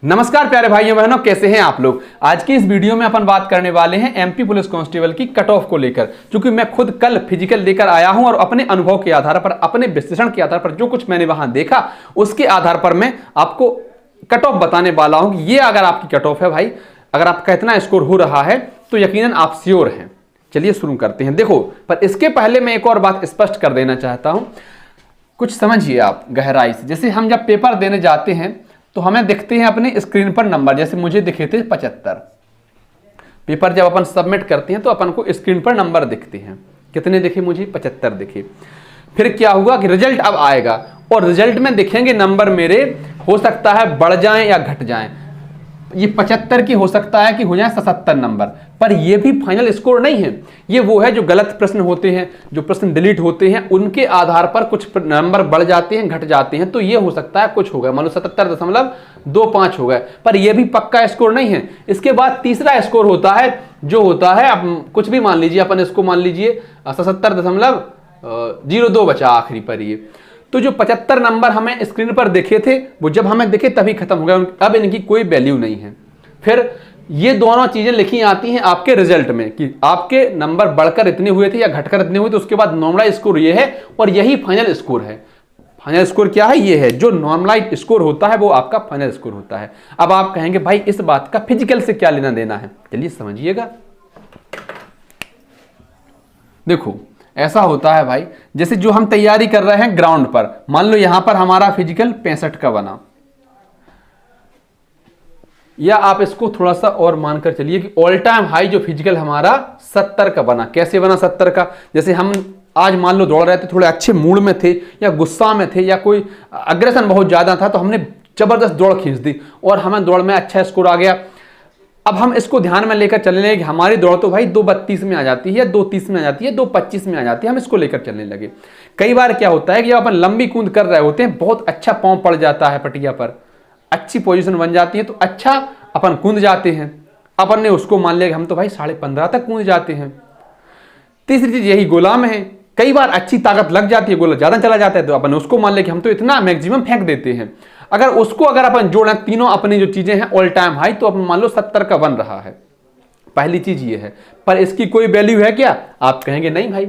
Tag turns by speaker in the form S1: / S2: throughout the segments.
S1: नमस्कार प्यारे भाइयों बहनों, कैसे हैं आप लोग। आज की इस वीडियो में अपन बात करने वाले हैं एमपी पुलिस कांस्टेबल की कट ऑफ को लेकर, क्योंकि मैं खुद कल फिजिकल लेकर आया हूं और अपने अनुभव के आधार पर, अपने विश्लेषण के आधार पर जो कुछ मैंने वहां देखा उसके आधार पर मैं आपको कट ऑफ बताने वाला हूं कि ये अगर आपकी कट ऑफ है भाई, अगर आपका इतना स्कोर हो रहा है तो यकीनन आप श्योर हैं। चलिए शुरू करते हैं। देखो, पर इसके पहले मैं एक और बात स्पष्ट कर देना चाहता हूं, कुछ समझिए आप गहराई से। जैसे हम जब पेपर देने जाते हैं तो हमें दिखते हैं अपने स्क्रीन पर नंबर, जैसे मुझे दिखे थे 75। पेपर जब अपन सबमिट करते हैं तो अपन को स्क्रीन पर नंबर दिखते हैं। कितने दिखे मुझे? 75 दिखे। फिर क्या हुआ कि रिजल्ट अब आएगा और रिजल्ट में दिखेंगे नंबर मेरे, हो सकता है बढ़ जाएं या घट जाएं। ये 75 की हो सकता है कि हो जाए 77 नंबर, पर ये भी फाइनल स्कोर नहीं है। ये वो है जो गलत प्रश्न होते हैं, जो प्रश्न डिलीट होते हैं, उनके आधार पर कुछ नंबर बढ़ जाते हैं, घट जाते हैं। तो ये हो सकता है कुछ हो गया, मान लो 77.25 हो गए, पर ये भी पक्का स्कोर नहीं है। इसके बाद तीसरा स्कोर होता है, जो होता है अब कुछ भी मान लीजिए, अपन इसको मान लीजिए 77.02 बचा आखिरी पर। ये तो जो 75 नंबर हमें स्क्रीन पर दिखे थे वो जब हमें दिखे तभी खत्म हो गया, अब इनकी कोई वैल्यू नहीं है। फिर ये दोनों चीजें लिखी आती हैं आपके रिजल्ट में कि आपके नंबर बढ़कर इतने हुए थे या घटकर इतने हुए थे, उसके बाद नॉर्मलाइज स्कोर ये है और यही फाइनल स्कोर है। फाइनल स्कोर क्या है? ये है जो नॉर्मलाइज स्कोर होता है वो आपका फाइनल स्कोर होता है। अब आप कहेंगे भाई इस बात का फिजिकल से क्या लेना देना है, चलिए समझिएगा। देखो ऐसा होता है भाई, जैसे जो हम तैयारी कर रहे हैं ग्राउंड पर, मान लो यहां पर हमारा फिजिकल 65 का बना, या आप इसको थोड़ा सा और मानकर चलिए कि ऑल टाइम हाई जो फिजिकल हमारा 70 का बना। कैसे बना 70 का? जैसे हम आज मान लो दौड़ रहे थे, थोड़े अच्छे मूड में थे या गुस्सा में थे या कोई अग्रेशन बहुत ज्यादा था, तो हमने जबरदस्त दौड़ खींच दी और हमें दौड़ में अच्छा स्कोर आ गया। अब हम इसको ध्यान में लेकर चलने लगे कि हमारी दौड़ तो भाई 2:32 में आ जाती है, 2:30 में आ जाती है, 2:25 में आ जाती है, हम इसको लेकर चलने लगे। कई बार क्या होता है कि जब अपन लंबी कूद कर रहे होते हैं, बहुत अच्छा पांव पड़ जाता है पटिया पर, अच्छी पोजीशन बन जाती है, तो अच्छा अपन कूद जाते हैं। अपन ने उसको मान लिया कि हम तो भाई 15.5 तक कूद जाते हैं। तीसरी चीज यही गोला में है, कई बार अच्छी ताकत लग जाती है, गोला ज्यादा चला जाता है, तो अपन उसको मान लिया कि हम तो इतना मैक्सिमम फेंक देते हैं। अगर उसको अगर अपन जोड़ें तीनों अपनी जो चीजें हैं ऑल टाइम हाई, तो अपन मान लो 70 का बन रहा है। पहली चीज ये है, पर इसकी कोई वैल्यू है क्या? आप कहेंगे नहीं भाई,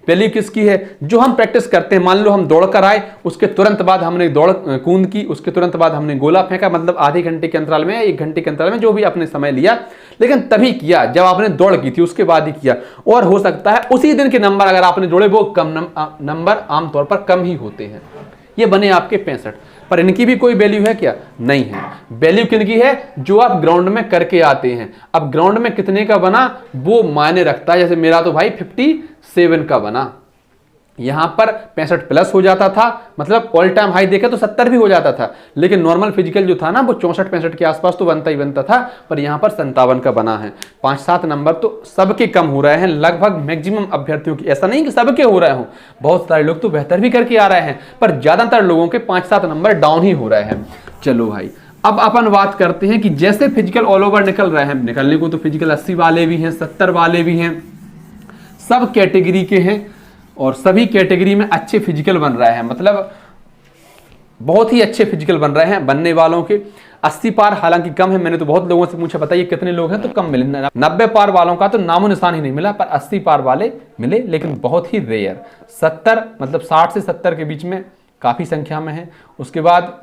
S1: वैल्यू किसकी है? जो हम प्रैक्टिस करते हैं, मान लो हम दौड़ कर आए, उसके तुरंत बाद हमने दौड़ कूद की, उसके तुरंत बाद हमने गोला फेंका, मतलब आधे घंटे के अंतराल में, 1 घंटे के अंतराल में, जो भी आपने समय लिया, लेकिन तभी किया जब आपने दौड़ की थी, उसके बाद ही किया। और हो सकता है उसी दिन के नंबर अगर आपने जोड़े वो कम नंबर आमतौर पर कम ही होते हैं। ये बने आपके 65, पर इनकी भी कोई वैल्यू है क्या? नहीं है। वैल्यू किनकी है? जो आप ग्राउंड में करके आते हैं। अब ग्राउंड में कितने का बना वो मायने रखता है। जैसे मेरा तो भाई 57 का बना, यहां पर 65 प्लस हो जाता था, मतलब ऑल टाइम हाई देखे तो 70 भी हो जाता था, लेकिन नॉर्मल फिजिकल जो था ना वो 64-65 के आसपास तो बनता ही बनता था, पर यहां पर 57 का बना है। 5-7 नंबर तो सबके कम हो रहे हैं, लगभग मैक्सिमम अभ्यर्थियों की। ऐसा नहीं कि सबके हो रहे हों, बहुत सारे लोग तो बेहतर भी करके आ रहे हैं, पर ज्यादातर लोगों के 5-7 नंबर डाउन ही हो रहे हैं। चलो भाई, अब अपन बात करते हैं कि जैसे फिजिकल ऑल ओवर निकल रहे हैं, निकलने को तो फिजिकल 80 वाले भी हैं, 70 वाले भी हैं, सब कैटेगरी के हैं और सभी कैटेगरी में अच्छे फिजिकल बन रहे हैं, मतलब बहुत ही अच्छे फिजिकल बन रहे हैं। बनने वालों के 80 पार हालांकि कम है, मैंने तो बहुत लोगों से पूछा बताइए कितने लोग हैं, तो कम मिले। 90 पार वालों का तो नामो निशान ही नहीं मिला, पर 80 पार वाले मिले, लेकिन बहुत ही रेयर। 70 मतलब 60 से 70 के बीच में काफी संख्या में है। उसके बाद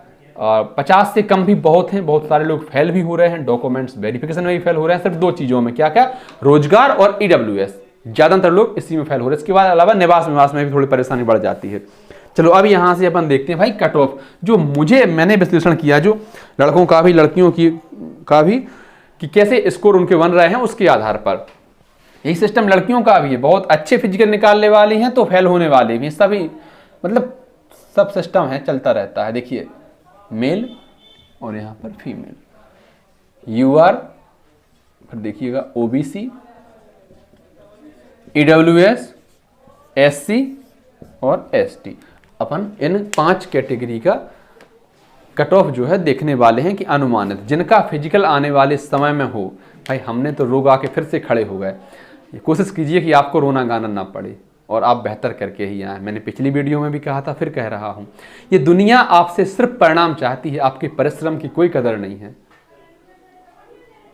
S1: 50 से कम भी बहुत हैं, बहुत सारे लोग फेल भी हो रहे हैं, डॉक्यूमेंट्स वेरिफिकेशन में भी फेल हो रहे हैं, सिर्फ 2 चीजों में, क्या क्या? रोजगार और EWS, ज्यादातर लोग इसी में फेल हो रहे हैं। इसके बाद अलावा निवास में भी थोड़ी परेशानी बढ़ जाती है। चलो अब यहां से अपन देखते हैं भाई कट ऑफ, जो मैंने विश्लेषण किया, जो लड़कों का भी लड़कियों का भी, कि कैसे स्कोर उनके बन रहे हैं उसके आधार पर। यही सिस्टम लड़कियों का भी है, बहुत अच्छे फिजिकल निकालने वाले हैं तो फेल होने वाले भी, सभी मतलब सब सिस्टम है, चलता रहता है। देखिए मेल और यहां पर फीमेल, UR, फिर देखिएगा OBC, EWS, SC और ST। अपन इन 5 कैटेगरी का कट ऑफ जो है देखने वाले हैं कि अनुमानित, जिनका फिजिकल आने वाले समय में हो। भाई हमने तो रोग आके फिर से खड़े हो गए, कोशिश कीजिए कि आपको रोना गाना ना पड़े और आप बेहतर करके ही आए। मैंने पिछली वीडियो में भी कहा था, फिर कह रहा हूं, ये दुनिया आपसे सिर्फ परिणाम चाहती है, आपके परिश्रम की कोई कदर नहीं है।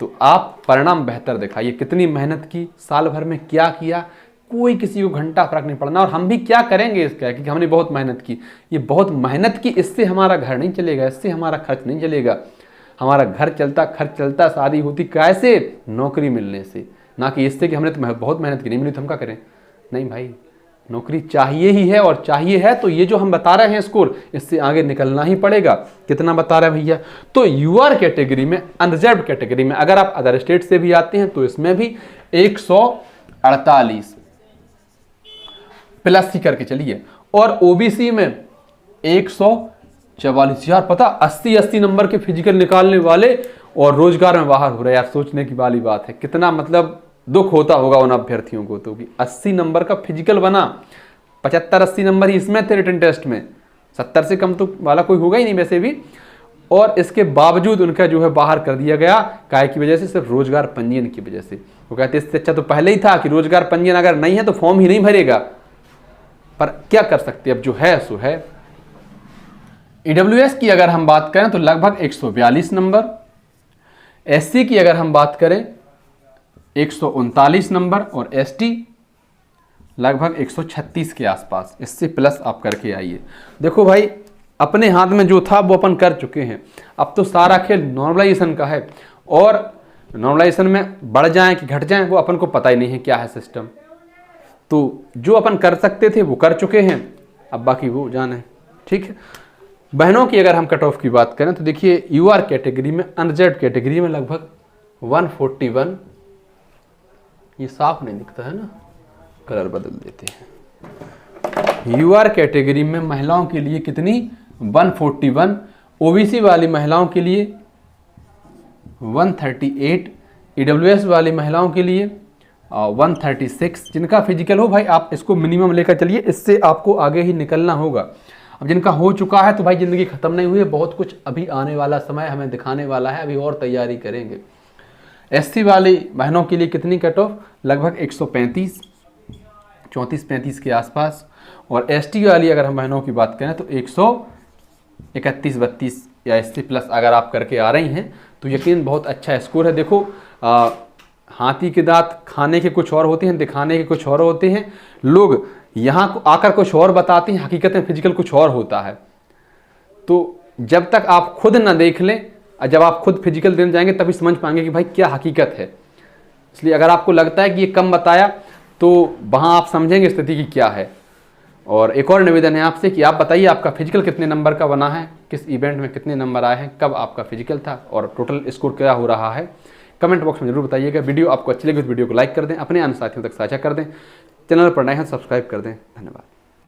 S1: तो आप परिणाम बेहतर दिखाइए। कितनी मेहनत की, साल भर में क्या किया, कोई किसी को घंटा फर्क नहीं पड़ना। और हम भी क्या करेंगे इसका, क्योंकि हमने बहुत मेहनत की, ये बहुत मेहनत की, इससे हमारा घर नहीं चलेगा, इससे हमारा खर्च नहीं चलेगा। हमारा घर चलता, खर्च चलता, शादी होती कैसे? नौकरी मिलने से, ना कि इससे कि हमने तो बहुत मेहनत की, नहीं मिली तो हम क्या करें। नहीं भाई, नौकरी चाहिए ही है, और चाहिए है तो ये जो हम बता रहे हैं स्कोर, इससे आगे निकलना ही पड़ेगा। कितना बता रहे हैं भैया? तो यूआर कैटेगरी में, अनरिजर्व कैटेगरी में, अगर आप अदर स्टेट से भी आते हैं तो इसमें भी 148 प्लस ही करके चलिए। और ओबीसी में 144। यार पता 80 नंबर के फिजिकल निकालने वाले और रोजगार में बाहर हो रहे, यार सोचने की वाली बात है। कितना मतलब दुख होता होगा उन अभ्यर्थियों को, तो भी 80 नंबर का फिजिकल बना, 75-80 नंबर ही इसमें थे रिटन टेस्ट में, 70 से कम तो वाला कोई होगा ही नहीं वैसे भी। और इसके बावजूद उनका जो है बाहर कर दिया गया, काय की वजह से? सिर्फ रोजगार पंजीयन की वजह से। वो कहते इससे अच्छा तो पहले ही था कि रोजगार पंजीयन अगर नहीं है तो फॉर्म ही नहीं भरेगा। पर क्या कर सकते, अब जो है सो है। ईडब्ल्यूएस की अगर हम बात करें तो लगभग 142 नंबर, एससी की अगर हम बात करें 139 नंबर, और एसटी लगभग 136 के आसपास। इससे प्लस आप करके आइए। देखो भाई, अपने हाथ में जो था वो अपन कर चुके हैं, अब तो सारा खेल नॉर्मलाइजेशन का है। और नॉर्मलाइजेशन में बढ़ जाए कि घट जाए वो अपन को पता ही नहीं है क्या है सिस्टम। तो जो अपन कर सकते थे वो कर चुके हैं, अब बाकी वो जाने। ठीक है, बहनों की अगर हम कट ऑफ की बात करें तो देखिए यूआर कैटेगरी में, अनरिजर्व कैटेगरी में लगभग 141। ये साफ नहीं दिखता है ना, कलर बदल देते हैं। यूआर कैटेगरी में महिलाओं के लिए कितनी? 141। ओबीसी वाली महिलाओं के लिए 138। ईडब्ल्यूएस वाली महिलाओं के लिए 136। जिनका फिजिकल हो भाई आप इसको मिनिमम लेकर चलिए, इससे आपको आगे ही निकलना होगा। अब जिनका हो चुका है तो भाई ज़िंदगी ख़त्म नहीं हुई है, बहुत कुछ अभी आने वाला समय हमें दिखाने वाला है, अभी और तैयारी करेंगे। एससी वाली बहनों के लिए कितनी कट ऑफ? लगभग 135, 34-35 के आसपास। और एसटी वाली अगर हम बहनों की बात करें तो 131-32 या इससे प्लस अगर आप करके आ रही हैं तो यकीन बहुत अच्छा स्कोर है। देखो हाथी के दांत खाने के कुछ और होते हैं, दिखाने के कुछ और होते हैं। लोग यहाँ आकर कुछ और बताते हैं, हकीकत में फिजिकल कुछ और होता है। तो जब तक आप खुद ना देख लें, जब आप खुद फिजिकल देने जाएंगे तभी समझ पाएंगे कि भाई क्या हकीकत है। इसलिए अगर आपको लगता है कि ये कम बताया तो वहाँ आप समझेंगे स्थिति की क्या है। और एक और निवेदन है आपसे कि आप बताइए आपका फिजिकल कितने नंबर का बना है, किस इवेंट में कितने नंबर आए हैं, कब आपका फिजिकल था और टोटल स्कोर क्या हो रहा है। कमेंट बॉक्स में जरूर बताइएगा। वीडियो आपको अच्छी लगी तो वीडियो को लाइक कर दें, अपने अन्य साथियों तक साझा कर दें, चैनल पर नए हैं सब्सक्राइब कर दें। धन्यवाद।